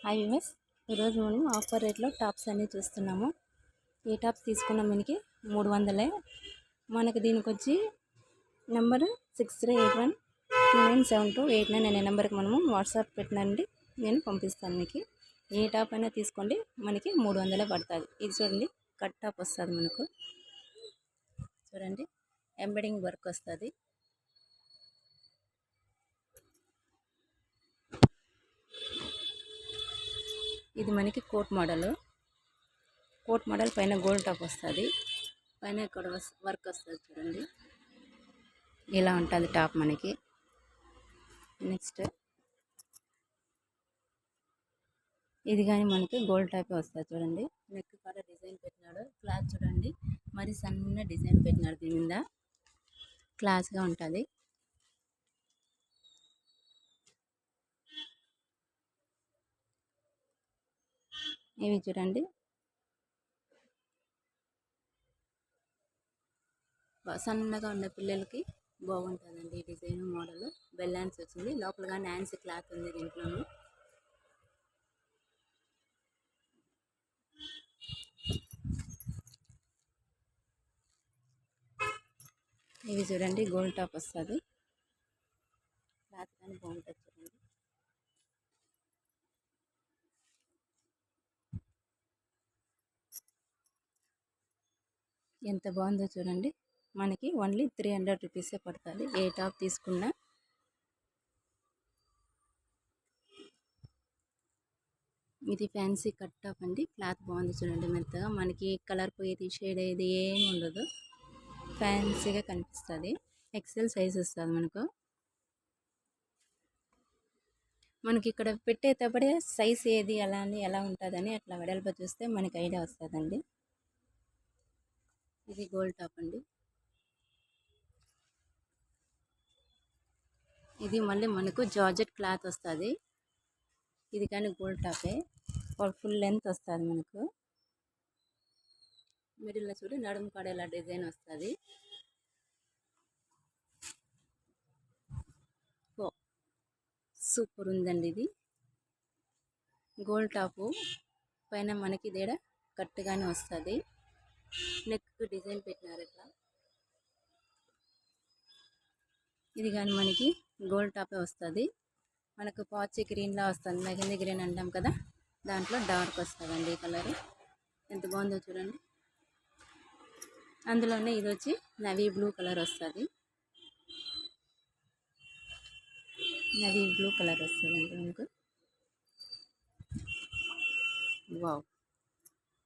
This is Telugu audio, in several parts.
హాయ్ వ్యూవర్స్, ఈరోజు మనం ఆఫర్ రేట్లో టాప్స్ అన్నీ చూస్తున్నాము. ఈ టాప్స్ తీసుకున్నాం మనకి 300. మనకి దీనికి వచ్చి నెంబర్ 6381297289 అనే నెంబర్కి మనము వాట్సాప్ పెట్టినండి, నేను పంపిస్తాను. మీకు ఏ టాప్ అయినా తీసుకోండి, మనకి 300 పడుతుంది. ఇది చూడండి, కట్ టాప్ వస్తుంది మనకు. చూడండి, ఎంబ్రాయిడింగ్ వర్క్ వస్తుంది. ఇది మనకి కోట్ మోడల్ పైన గోల్డ్ టాప్ వస్తుంది. పైన ఇక్కడ వర్క్ వస్తుంది. చూడండి, ఇలా ఉంటుంది టాప్ మనకి. నెక్స్ట్ ఇది కానీ మనకి గోల్డ్ టాప్ వస్తుంది. చూడండి, నెక్ కూడా డిజైన్ పెట్టినాడు. క్లాత్ చూడండి, మరి సన్న డిజైన్ పెట్టినాడు. దీని మీద క్లాస్గా ఉంటుంది. ఇవి చూడండి, సన్నగా ఉన్న పిల్లలకి బాగుంటుందండి. ఈ డిజైన్ మోడల్ బెల్ హ్యాండ్స్ వచ్చింది. లోపలగా నాన్సీ క్లాత్ ఉంది దీంట్లోనూ. ఇవి చూడండి, గోల్డ్ టాప్ వస్తుంది. క్లాత్ కానీ బాగుంటుంది. చూడండి, ఎంత బాగుందో చూడండి. మనకి ఓన్లీ 300 రూపీసే పడుతుంది ఏ టాప్ తీసుకున్నా. ఇది ఫ్యాన్సీ కట్ టాప్ అండి. క్లాత్ బాగుంది చూడండి, మెత్తగా. మనకి కలర్ పోయేది, షేడ్ అయ్యేది ఏమి ఉండదు. ఫ్యాన్సీగా కనిపిస్తుంది. ఎక్సెల్ సైజ్ వస్తుంది మనకు. మనకి ఇక్కడ పెట్టేటప్పుడే సైజ్ ఏది ఎలా అని ఎలా ఉంటుందని అట్లా వెడల్పు చూస్తే మనకి ఐడియా వస్తుందండి. ఇది గోల్డ్ టాప్ అండి. ఇది మళ్ళీ మనకు జార్జెట్ క్లాత్ వస్తుంది. ఇది కానీ గోల్డ్ టాపే. ఫుల్ లెంత్ వస్తుంది మనకు. మిడిల్లో చూడు, నడుము కాడ ఇలా డిజైన్ వస్తుంది. సూపర్ ఉందండి. ఇది గోల్డ్ టాపు పైన మనకి దేడ కట్టుగానే వస్తుంది. నెక్ డిజైన్ పెట్టినారు ఇట్లా. ఇది కానీ మనకి గోల్డ్ టాపే వస్తుంది. మనకు పాచి గ్రీన్లా వస్తుంది. మెహందీ గ్రీన్ అంటాం కదా, దాంట్లో డార్క్ వస్తుందండి ఈ కలర్. ఎంత బాగుందో చూడండి. అందులోనే ఇది వచ్చి నవీ బ్లూ కలర్ వస్తుంది. నవీ బ్లూ కలర్ వస్తుందండి మనకు. వావ్,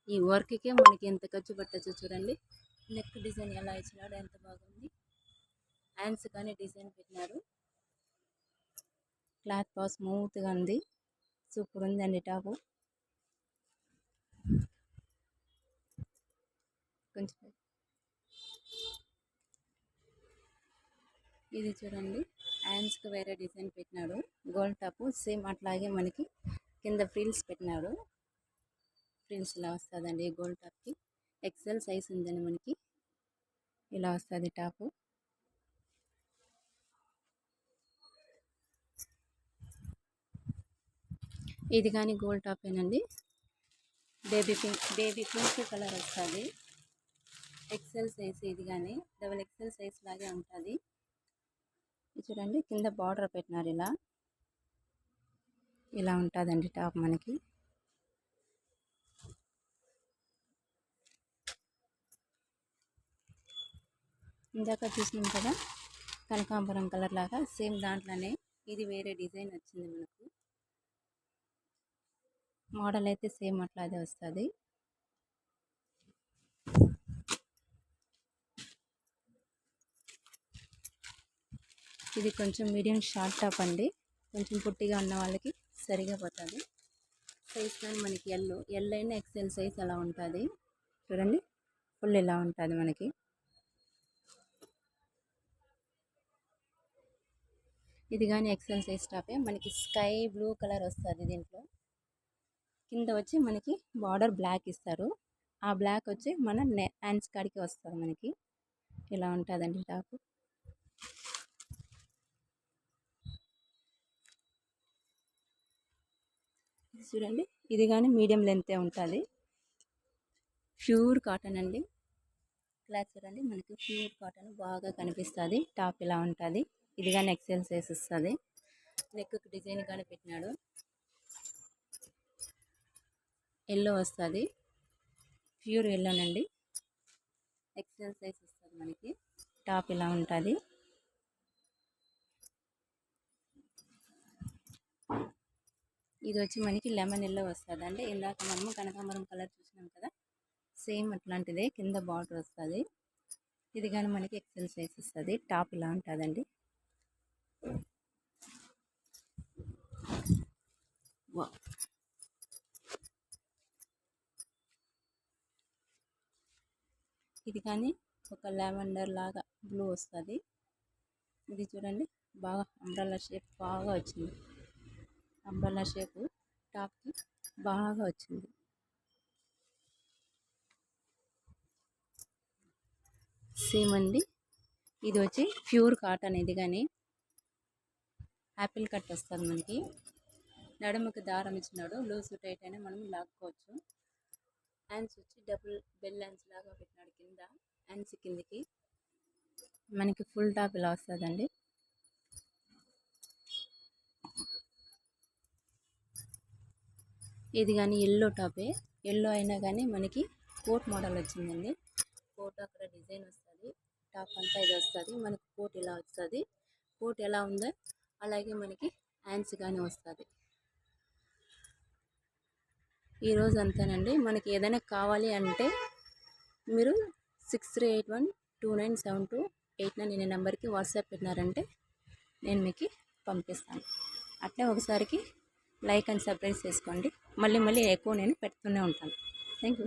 ఈ వర్క్కే మనకి ఎంత ఖర్చు పట్టచ్చు చూడండి. నెక్ డిజైన్ ఎలా ఇచ్చినాడు, ఎంత బాగుంది. హ్యాండ్స్ కానీ డిజైన్ పెట్టినారు. క్లాత్ బాగా స్మూత్గా ఉంది. సూపర్ ఉందండి టాపు. కొంచెం ఇది చూడండి, హ్యాండ్స్కి వేరే డిజైన్ పెట్టినాడు. గోల్డ్ టాపు సేమ్ అట్లాగే మనకి కింద ఫ్రిల్స్ పెట్టినాడు. ఫ్రిల్స్ ఇలా వస్తుందండి గోల్డ్ టాప్కి. ఎక్సెల్ సైజ్ ఉందండి మనకి. ఇలా వస్తుంది టాపు. ఇది కానీ గోల్డ్ టాపేనండి. బేబీ పింక్ కలర్ వస్తుంది. XL size. ఇది కానీ డబుల్ ఎక్సెల్ సైజ్ లాగే ఉంటుంది. ఇది చూడండి, కింద బార్డర్ పెట్టినారు. ఇలా ఉంటుందండి టాప్ మనకి. ఇందాక చూసినాం కదా కనకాంబరం కలర్ లాగా, సేమ్ దాంట్లోనే ఇది వేరే డిజైన్ వచ్చింది మనకు. మోడల్ అయితే సేమ్ అట్లాగే వస్తుంది. ఇది కొంచెం మీడియం షార్ట్ టాప్ అండి. కొంచెం పుట్టిగా ఉన్న వాళ్ళకి సరిగా పోతుంది. సైజ్ కానీ మనకి ఎల్ అయినా ఎక్సెల్ సైజ్ అలా ఉంటుంది. చూడండి, ఫుల్ ఇలా ఉంటుంది మనకి. ఇది కానీ ఎక్సెల్ సైజ్ టాపే. మనకి స్కై బ్లూ కలర్ వస్తుంది. దీంట్లో కింద వచ్చి మనకి బార్డర్ బ్లాక్ ఇస్తారు. ఆ బ్లాక్ వచ్చి మన హ్యాండ్స్ కాడికి వస్తుంది మనకి. ఇలా ఉంటుందండి టాపు. చూడండి, ఇది కానీ మీడియం లెంతే ఉంటుంది. ప్యూర్ కాటన్ అండి. క్లాత్ చూడండి, మనకి ప్యూర్ కాటన్ బాగా కనిపిస్తుంది. టాప్ ఇలా ఉంటుంది. ఇది కానీ ఎక్సెల్ సైజ్ వస్తుంది. నెక్ డిజైన్ కానీ పెట్టినాడు. ఎల్లో వస్తుంది, ప్యూర్ ఎల్లోనండి. ఎక్సెల్ సైజ్ వస్తుంది మనకి. టాప్ ఇలా ఉంటుంది. ఇది వచ్చి మనకి లెమన్ ఎల్లో వస్తుంది అండి. ఇందాక మనము కనకాంబరం కలర్ చూసినాం కదా, సేమ్ అట్లాంటిదే. కింద బార్డర్ వస్తుంది. ఇది కానీ మనకి ఎక్సెల్ సైజ్ వస్తుంది. టాప్ ఇలా ఉంటుందండి. ఇది కానీ ఒక లావెండర్ లాగా బ్లూ వస్తుంది. ఇది చూడండి, బాగా అంబ్రెల్లా షేప్ బాగా వచ్చింది. అంబ్రెల్లా షేప్ టాప్కి బాగా వచ్చింది. సేమ్ అండి. ఇది వచ్చి ప్యూర్ కాటన్. ఇది కానీ యాపిల్ కట్ వస్తుంది మనకి. నడుముకి దారం ఇచ్చినాడు. లూజ్ టైట్ అయినా మనం లాక్కోవచ్చు. హ్యాండ్స్ వచ్చి డబుల్ బెల్ హ్యాండ్స్ లాగా పెట్టినాడు. కింద హ్యాండ్స్ కిందకి మనకి ఫుల్ టాప్ ఇలా వస్తుందండి. ఇది కానీ ఎల్లో టాపే. ఎల్లో అయినా కానీ మనకి కోట్ మోడల్ వచ్చిందండి. కోట్ అక్కడ డిజైన్ వస్తుంది. టాప్ అంతా ఇది వస్తుంది. మనకి కోట్ ఇలా వస్తుంది. కోట్ ఎలా ఉందో అలాగే మనకి హ్యాండ్స్ కానీ వస్తుంది. ఈరోజు అంతేనండి. మనకి ఏదైనా కావాలి అంటే మీరు 6381297289 అనే నెంబర్కి వాట్సాప్ పెట్టినారంటే నేను మీకు పంపిస్తాను. అట్లే ఒకసారికి లైక్ అండ్ సబ్స్క్రైబ్ చేసుకోండి. మళ్ళీ ఎక్కువ నేను పెడుతూనే ఉంటాను. Thank you.